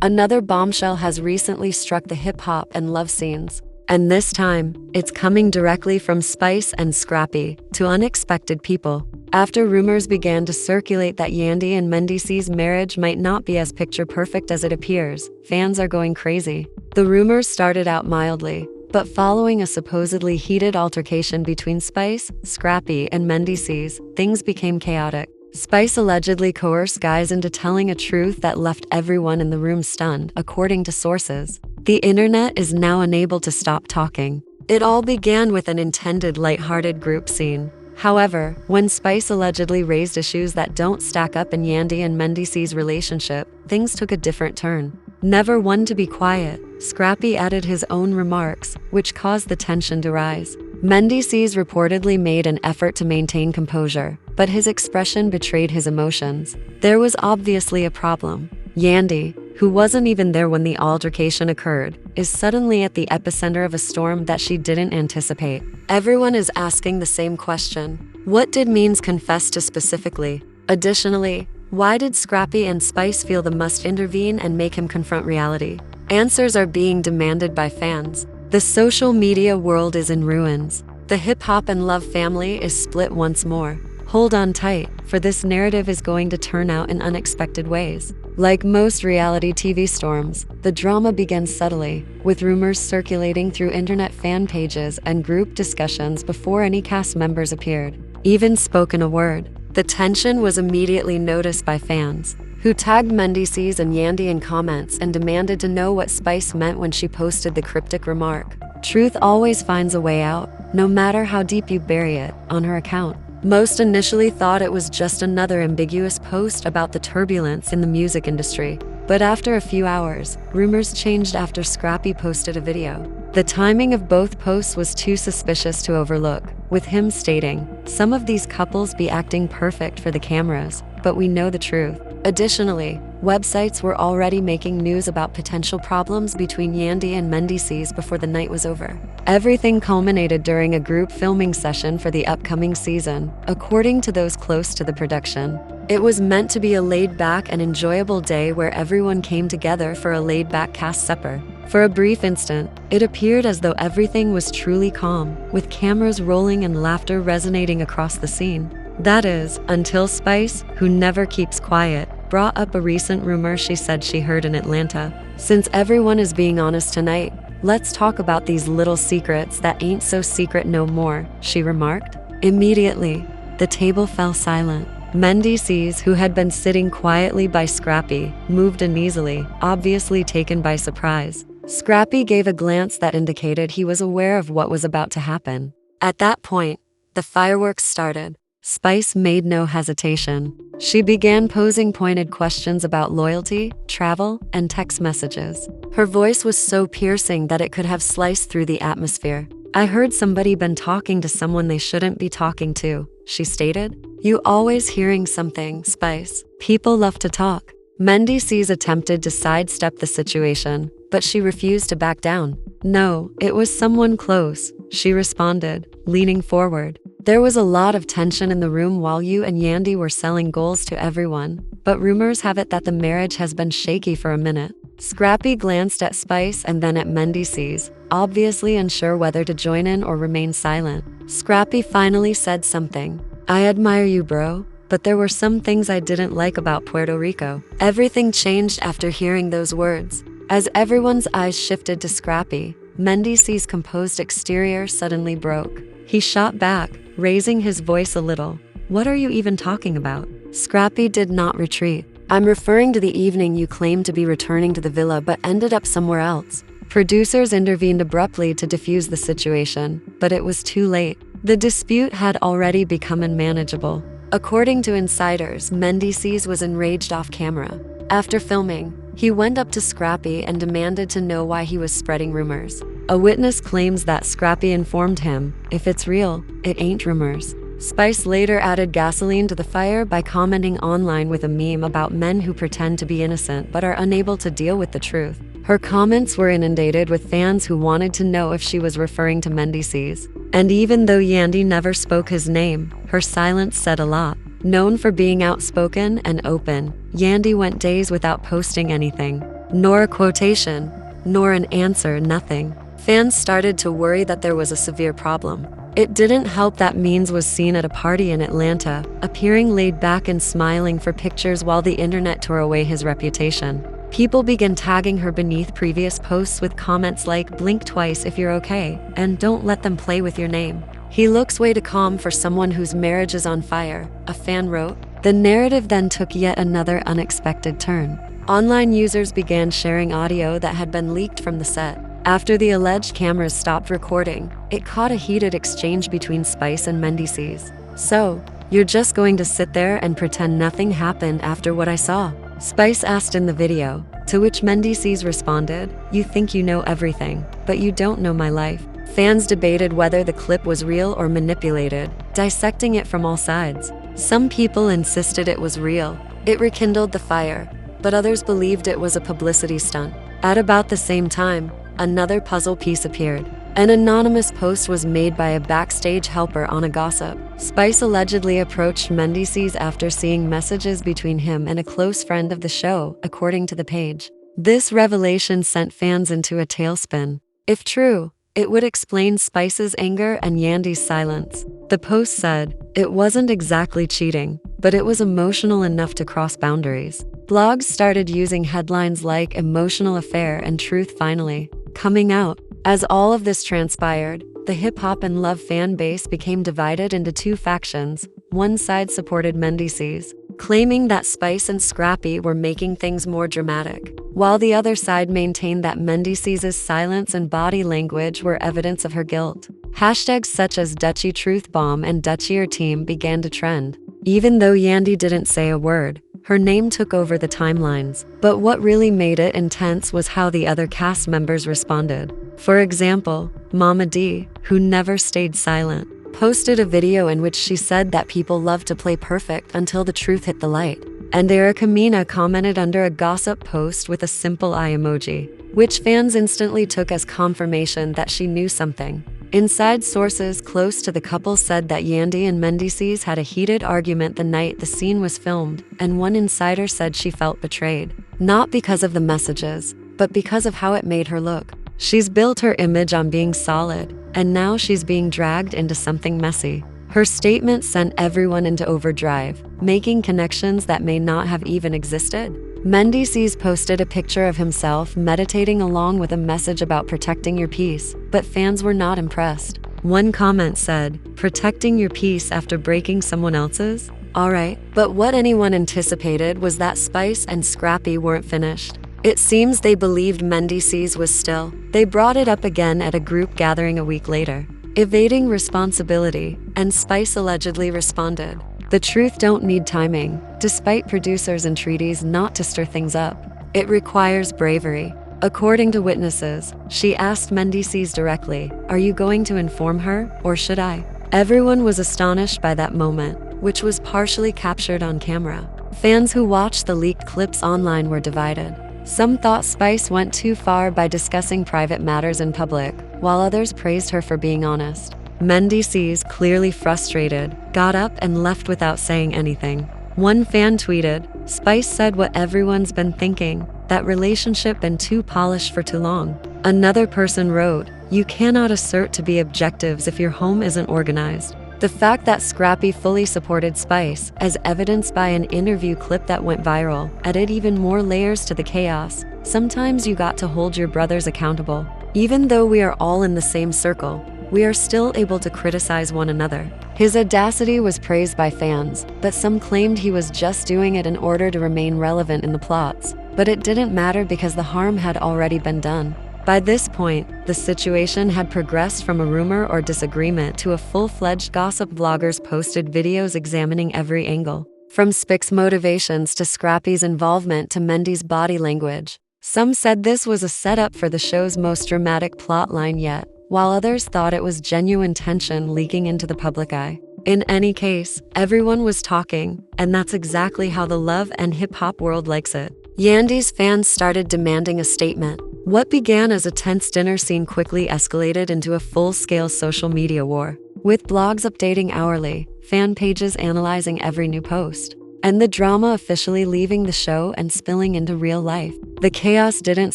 Another bombshell has recently struck the hip-hop and love scenes. And this time, it's coming directly from Spice and Scrappy to unexpected people. After rumors began to circulate that Yandy and Mendeecees' marriage might not be as picture-perfect as it appears, fans are going crazy. The rumors started out mildly, but following a supposedly heated altercation between Spice, Scrappy, and Mendeecees, things became chaotic. Spice allegedly coerced guys into telling a truth that left everyone in the room stunned, according to sources. The internet is now unable to stop talking. It all began with an intended lighthearted group scene. However, when Spice allegedly raised issues that don't stack up in Yandy and Mendeecees' relationship, things took a different turn. Never one to be quiet, Scrappy added his own remarks, which caused the tension to rise. Mendeecees reportedly made an effort to maintain composure, but his expression betrayed his emotions. There was obviously a problem. Yandy, who wasn't even there when the altercation occurred, is suddenly at the epicenter of a storm that she didn't anticipate. Everyone is asking the same question. What did Means confess to specifically? Additionally, why did Scrappy and Spice feel the must intervene and make him confront reality? Answers are being demanded by fans. The social media world is in ruins. The hip-hop and love family is split once more. Hold on tight, for this narrative is going to turn out in unexpected ways. Like most reality TV storms, the drama began subtly, with rumors circulating through internet fan pages and group discussions before any cast members appeared, even spoken a word. The tension was immediately noticed by fans, who tagged Mendeecees and Yandy in comments and demanded to know what Spice meant when she posted the cryptic remark. Truth always finds a way out, no matter how deep you bury it, on her account. Most initially thought it was just another ambiguous post about the turbulence in the music industry. But after a few hours, rumors changed after Scrappy posted a video. The timing of both posts was too suspicious to overlook, with him stating, "Some of these couples be acting perfect for the cameras, but we know the truth." Additionally, websites were already making news about potential problems between Yandy and Mendeecees before the night was over. Everything culminated during a group filming session for the upcoming season, according to those close to the production. It was meant to be a laid-back and enjoyable day where everyone came together for a laid-back cast supper. For a brief instant, it appeared as though everything was truly calm, with cameras rolling and laughter resonating across the scene. That is, until Spice, who never keeps quiet, brought up a recent rumor she said she heard in Atlanta. "Since everyone is being honest tonight, let's talk about these little secrets that ain't so secret no more," she remarked. Immediately, the table fell silent. Mendeecees, who had been sitting quietly by Scrappy, moved uneasily, obviously taken by surprise. Scrappy gave a glance that indicated he was aware of what was about to happen. At that point, the fireworks started. Spice made no hesitation. She began posing pointed questions about loyalty, travel, and text messages. Her voice was so piercing that it could have sliced through the atmosphere. "I heard somebody been talking to someone they shouldn't be talking to," she stated. "You always hearing something, Spice. People love to talk." Mendeecees attempted to sidestep the situation, but she refused to back down. "No, it was someone close," she responded, leaning forward. "There was a lot of tension in the room while you and Yandy were selling goals to everyone, but rumors have it that the marriage has been shaky for a minute." Scrappy glanced at Spice and then at Mendeecees, obviously unsure whether to join in or remain silent. Scrappy finally said something. "I admire you, bro, but there were some things I didn't like about Puerto Rico." Everything changed after hearing those words. As everyone's eyes shifted to Scrappy, Mendeecees' composed exterior suddenly broke. He shot back, raising his voice a little. "What are you even talking about?" Scrappy did not retreat. "I'm referring to the evening you claimed to be returning to the villa but ended up somewhere else." Producers intervened abruptly to defuse the situation, but it was too late. The dispute had already become unmanageable. According to insiders, Mendeecees was enraged off camera. After filming, he went up to Scrappy and demanded to know why he was spreading rumors. A witness claims that Scrappy informed him, "If it's real, it ain't rumors." Spice later added gasoline to the fire by commenting online with a meme about men who pretend to be innocent but are unable to deal with the truth. Her comments were inundated with fans who wanted to know if she was referring to Mendeecees. And even though Yandy never spoke his name, her silence said a lot. Known for being outspoken and open, Yandy went days without posting anything. Nor a quotation, nor an answer, nothing. Fans started to worry that there was a severe problem. It didn't help that Means was seen at a party in Atlanta, appearing laid back and smiling for pictures while the internet tore away his reputation. People began tagging her beneath previous posts with comments like "blink twice if you're okay" and "don't let them play with your name." "He looks way too calm for someone whose marriage is on fire," a fan wrote. The narrative then took yet another unexpected turn. Online users began sharing audio that had been leaked from the set. After the alleged cameras stopped recording, it caught a heated exchange between Spice and Mendeecees. "So, you're just going to sit there and pretend nothing happened after what I saw?" Spice asked in the video, to which Mendeecees responded, "You think you know everything, but you don't know my life." Fans debated whether the clip was real or manipulated, dissecting it from all sides. Some people insisted it was real. It rekindled the fire, but others believed it was a publicity stunt. At about the same time, another puzzle piece appeared. An anonymous post was made by a backstage helper on a gossip. Spice allegedly approached Mendeecees after seeing messages between him and a close friend of the show, according to the page. This revelation sent fans into a tailspin. If true, it would explain Spice's anger and Yandy's silence. The post said, "It wasn't exactly cheating, but it was emotional enough to cross boundaries." Blogs started using headlines like "Emotional Affair" and "Truth Finally Coming Out." As all of this transpired, the hip-hop and love fan base became divided into two factions. One side supported Mendeecees, claiming that Spice and Scrappy were making things more dramatic, while the other side maintained that Mendeecees' silence and body language were evidence of her guilt. Hashtags such as Dutchie Truth Bomb and Dutchie Team began to trend. Even though Yandy didn't say a word, her name took over the timelines. But what really made it intense was how the other cast members responded. For example, Mama D, who never stayed silent, posted a video in which she said that people love to play perfect until the truth hit the light. And Erica Mena commented under a gossip post with a simple eye emoji, which fans instantly took as confirmation that she knew something. Inside sources close to the couple said that Yandy and Mendeecees had a heated argument the night the scene was filmed, and one insider said she felt betrayed. Not because of the messages, but because of how it made her look. She's built her image on being solid, and now she's being dragged into something messy. Her statement sent everyone into overdrive, making connections that may not have even existed. Mendeecees posted a picture of himself meditating along with a message about protecting your peace, but fans were not impressed. One comment said, "Protecting your peace after breaking someone else's? Alright." But what anyone anticipated was that Spice and Scrappy weren't finished. It seems they believed Mendeecees was still. They brought it up again at a group gathering a week later, evading responsibility, and Spice allegedly responded, "The truth don't need timing," despite producers' entreaties not to stir things up. It requires bravery. According to witnesses, she asked Mendeecees directly, "Are you going to inform her, or should I?" Everyone was astonished by that moment, which was partially captured on camera. Fans who watched the leaked clips online were divided. Some thought Spice went too far by discussing private matters in public, while others praised her for being honest. Mendeecees, clearly frustrated, got up and left without saying anything. One fan tweeted, "Spice said what everyone's been thinking, that relationship been too polished for too long." Another person wrote, "You cannot assert to be objectives if your home isn't organized." The fact that Scrappy fully supported Spice, as evidenced by an interview clip that went viral, added even more layers to the chaos. Sometimes you got to hold your brothers accountable. Even though we are all in the same circle, we are still able to criticize one another. His audacity was praised by fans, but some claimed he was just doing it in order to remain relevant in the plots. But it didn't matter because the harm had already been done. By this point, the situation had progressed from a rumor or disagreement to a full-fledged gossip. Vloggers posted videos examining every angle, from Spic's motivations to Scrappy's involvement to Mendy's body language. Some said this was a setup for the show's most dramatic plotline yet, while others thought it was genuine tension leaking into the public eye. In any case, everyone was talking, and that's exactly how the love and hip-hop world likes it. Yandy's fans started demanding a statement. What began as a tense dinner scene quickly escalated into a full-scale social media war, with blogs updating hourly, fan pages analyzing every new post, and the drama officially leaving the show and spilling into real life. The chaos didn't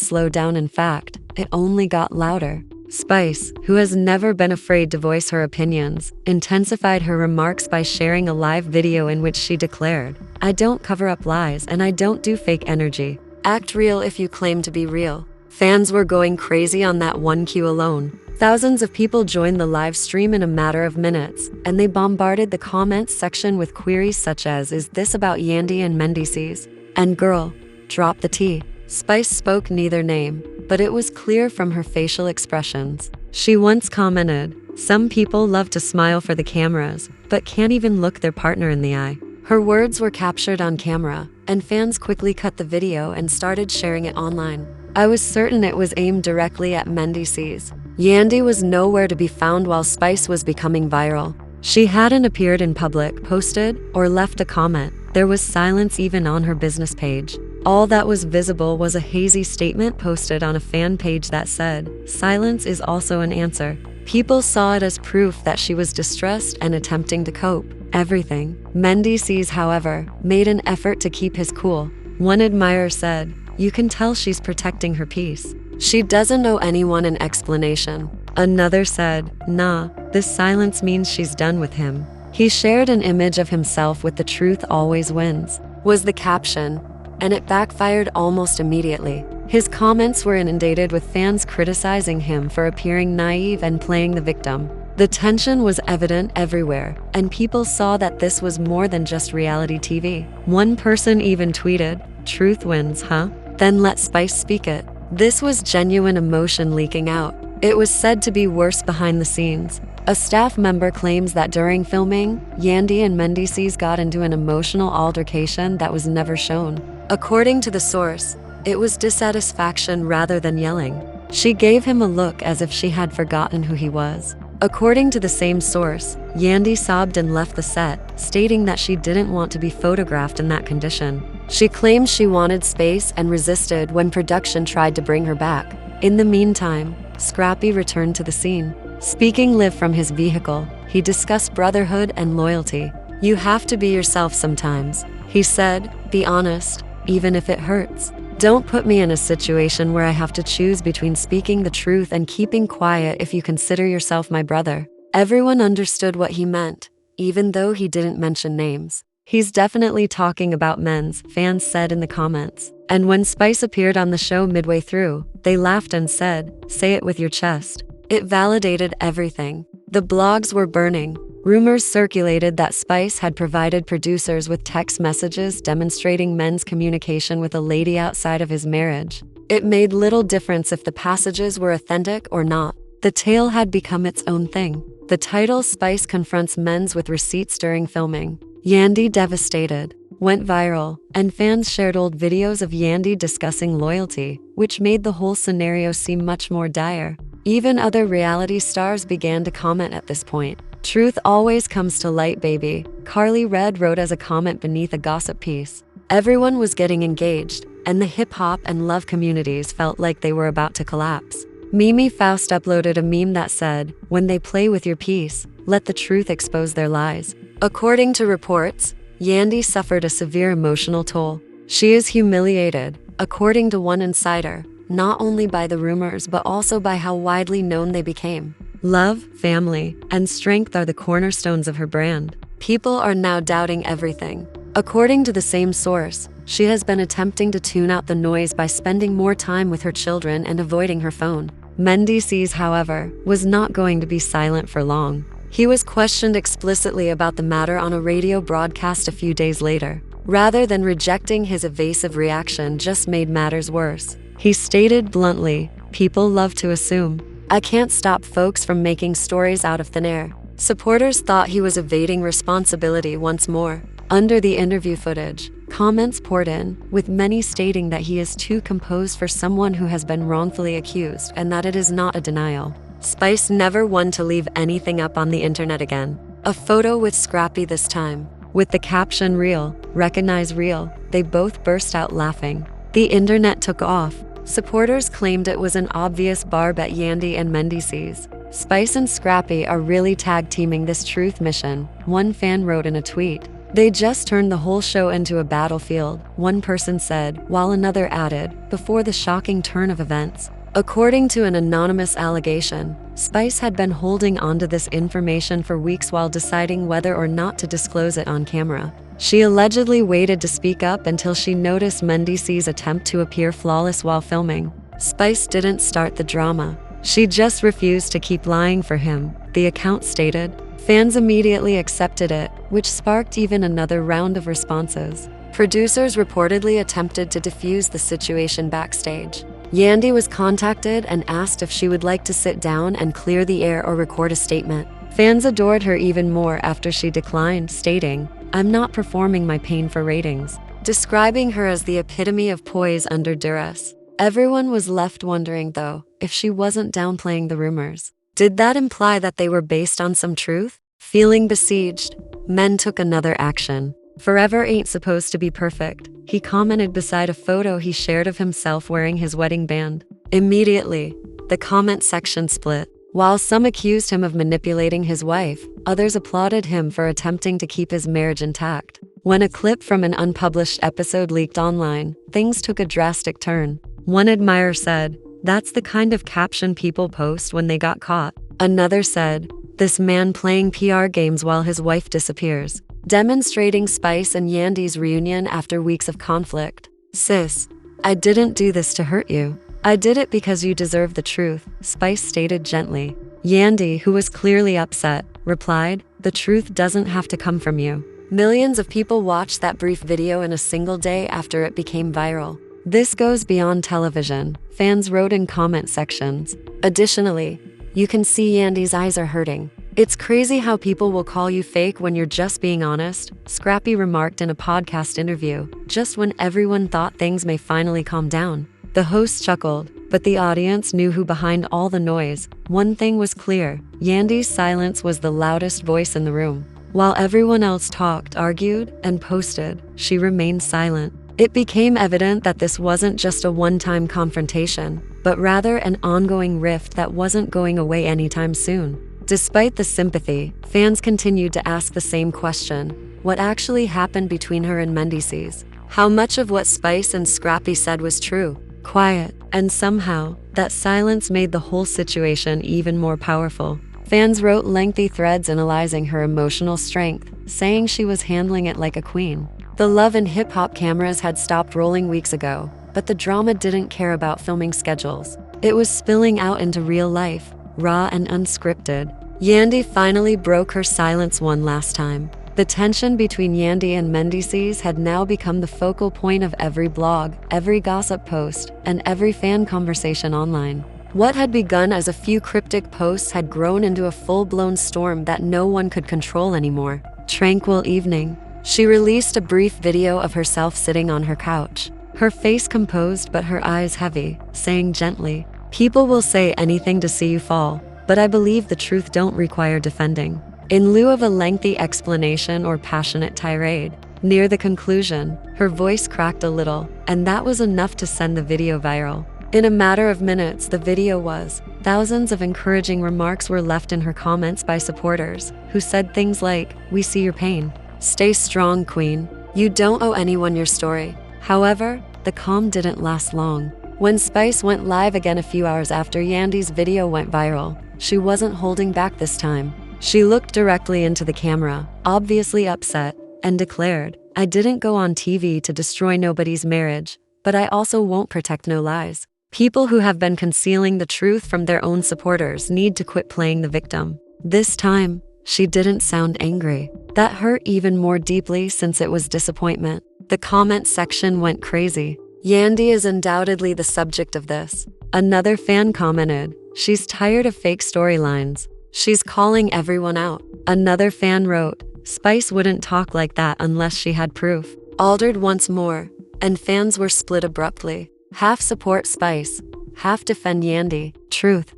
slow down, in fact, it only got louder. Spice, who has never been afraid to voice her opinions, intensified her remarks by sharing a live video in which she declared, "I don't cover up lies and I don't do fake energy. Act real if you claim to be real." Fans were going crazy on that one cue alone. Thousands of people joined the live stream in a matter of minutes, and they bombarded the comments section with queries such as, "Is this about Yandy and Mendeecees?" and "Girl, drop the tea." Spice spoke neither name, but it was clear from her facial expressions. She once commented, "Some people love to smile for the cameras, but can't even look their partner in the eye." Her words were captured on camera, and fans quickly cut the video and started sharing it online. "I was certain it was aimed directly at Mendeecees. Yandy was nowhere to be found while Spice was becoming viral. She hadn't appeared in public, posted, or left a comment. There was silence even on her business page. All that was visible was a hazy statement posted on a fan page that said, "Silence is also an answer." People saw it as proof that she was distressed and attempting to cope. Everything. Mendeecees, however, made an effort to keep his cool. One admirer said, "You can tell she's protecting her peace. She doesn't owe anyone an explanation." Another said, "Nah, this silence means she's done with him." He shared an image of himself with "The truth always wins," was the caption, and it backfired almost immediately. His comments were inundated with fans criticizing him for appearing naive and playing the victim. The tension was evident everywhere, and people saw that this was more than just reality TV. One person even tweeted, "Truth wins, huh? Then let Spice speak it." This was genuine emotion leaking out. It was said to be worse behind the scenes. A staff member claims that during filming, Yandy and Mendeecees got into an emotional altercation that was never shown. According to the source, it was dissatisfaction rather than yelling. She gave him a look as if she had forgotten who he was. According to the same source, Yandy sobbed and left the set, stating that she didn't want to be photographed in that condition. She claimed she wanted space and resisted when production tried to bring her back. In the meantime, Scrappy returned to the scene. Speaking live from his vehicle, he discussed brotherhood and loyalty. "You have to be yourself sometimes," he said. "Be honest, even if it hurts. Don't put me in a situation where I have to choose between speaking the truth and keeping quiet if you consider yourself my brother." Everyone understood what he meant, even though he didn't mention names. "He's definitely talking about men's," fans said in the comments. And when Spice appeared on the show midway through, they laughed and said, "Say it with your chest." It validated everything. The blogs were burning. Rumors circulated that Spice had provided producers with text messages demonstrating men's communication with a lady outside of his marriage. It made little difference if the passages were authentic or not. The tale had become its own thing. The title "Spice Confronts Men's with Receipts During Filming." Yandy Devastated went viral, and fans shared old videos of Yandy discussing loyalty, which made the whole scenario seem much more dire. Even other reality stars began to comment at this point. "Truth always comes to light, baby," Carly Red wrote as a comment beneath a gossip piece. Everyone was getting engaged, and the hip-hop and love communities felt like they were about to collapse. Mimi Faust uploaded a meme that said, "When they play with your peace, let the truth expose their lies." According to reports, Yandy suffered a severe emotional toll. She is humiliated, according to one insider, not only by the rumors but also by how widely known they became. Love, family, and strength are the cornerstones of her brand. People are now doubting everything. According to the same source, she has been attempting to tune out the noise by spending more time with her children and avoiding her phone. Mendeecees, however, was not going to be silent for long. He was questioned explicitly about the matter on a radio broadcast a few days later. Rather than rejecting, his evasive reaction just made matters worse. He stated bluntly, "People love to assume. I can't stop folks from making stories out of thin air." Supporters thought he was evading responsibility once more. Under the interview footage, comments poured in, with many stating that he is too composed for someone who has been wrongfully accused and that it is not a denial. Spice never one to leave anything up on the internet again. A photo with Scrappy this time. With the caption "Real, recognize real," they both burst out laughing. The internet took off. Supporters claimed it was an obvious barb at Yandy and Mendeecees. "Spice and Scrappy are really tag-teaming this truth mission," one fan wrote in a tweet. They just turned the whole show into a battlefield, one person said, while another added, before the shocking turn of events. According to an anonymous allegation, Spice had been holding onto this information for weeks while deciding whether or not to disclose it on camera. She allegedly waited to speak up until she noticed Mendeecees' attempt to appear flawless while filming. Spice didn't start the drama. She just refused to keep lying for him, the account stated. Fans immediately accepted it, which sparked even another round of responses. Producers reportedly attempted to defuse the situation backstage. Yandy was contacted and asked if she would like to sit down and clear the air or record a statement. Fans adored her even more after she declined, stating, "I'm not performing my pain for ratings," describing her as the epitome of poise under duress. Everyone was left wondering, though, if she wasn't downplaying the rumors. Did that imply that they were based on some truth? Feeling besieged, Men took another action. "Forever ain't supposed to be perfect," he commented beside a photo he shared of himself wearing his wedding band. Immediately, the comment section split. While some accused him of manipulating his wife, others applauded him for attempting to keep his marriage intact. When a clip from an unpublished episode leaked online, things took a drastic turn. One admirer said, "That's the kind of caption people post when they got caught." Another said, "This man playing PR games while his wife disappears," demonstrating Spice and Yandy's reunion after weeks of conflict. "Sis, I didn't do this to hurt you. I did it because you deserve the truth," Spice stated gently. Yandy, who was clearly upset, replied, "The truth doesn't have to come from you." Millions of people watched that brief video in a single day after it became viral. "This goes beyond television," fans wrote in comment sections. Additionally, "You can see Yandy's eyes are hurting. It's crazy how people will call you fake when you're just being honest," Scrappy remarked in a podcast interview, just when everyone thought things may finally calm down. The host chuckled, but the audience knew who behind all the noise. One thing was clear: Yandy's silence was the loudest voice in the room. While everyone else talked, argued, and posted, she remained silent. It became evident that this wasn't just a one-time confrontation, but rather an ongoing rift that wasn't going away anytime soon. Despite the sympathy, fans continued to ask the same question: what actually happened between her and Mendeecees? How much of what Spice and Scrappy said was true? Quiet, and somehow, that silence made the whole situation even more powerful. Fans wrote lengthy threads analyzing her emotional strength, saying she was handling it like a queen. The Love and Hip Hop cameras had stopped rolling weeks ago, but the drama didn't care about filming schedules. It was spilling out into real life, raw and unscripted. Yandy finally broke her silence one last time. The tension between Yandy and Mendeecees had now become the focal point of every blog, every gossip post, and every fan conversation online. What had begun as a few cryptic posts had grown into a full-blown storm that no one could control anymore. Tranquil evening. She released a brief video of herself sitting on her couch, her face composed but her eyes heavy, saying gently, "People will say anything to see you fall, but I believe the truth don't require defending." In lieu of a lengthy explanation or passionate tirade, near the conclusion, her voice cracked a little, and that was enough to send the video viral. In a matter of minutes, the video was. Thousands of encouraging remarks were left in her comments by supporters, who said things like, "We see your pain. Stay strong, queen. You don't owe anyone your story." However, the calm didn't last long. When Spice went live again a few hours after Yandy's video went viral, she wasn't holding back this time. She looked directly into the camera, obviously upset, and declared, "I didn't go on TV to destroy nobody's marriage, but I also won't protect no lies. People who have been concealing the truth from their own supporters need to quit playing the victim." This time, she didn't sound angry. That hurt even more deeply since it was disappointment. The comment section went crazy. "Yandy is undoubtedly the subject of this." Another fan commented, "She's tired of fake storylines. She's calling everyone out." Another fan wrote, "Spice wouldn't talk like that unless she had proof." Altered once more, and fans were split abruptly. Half support Spice, half defend Yandy. Truth.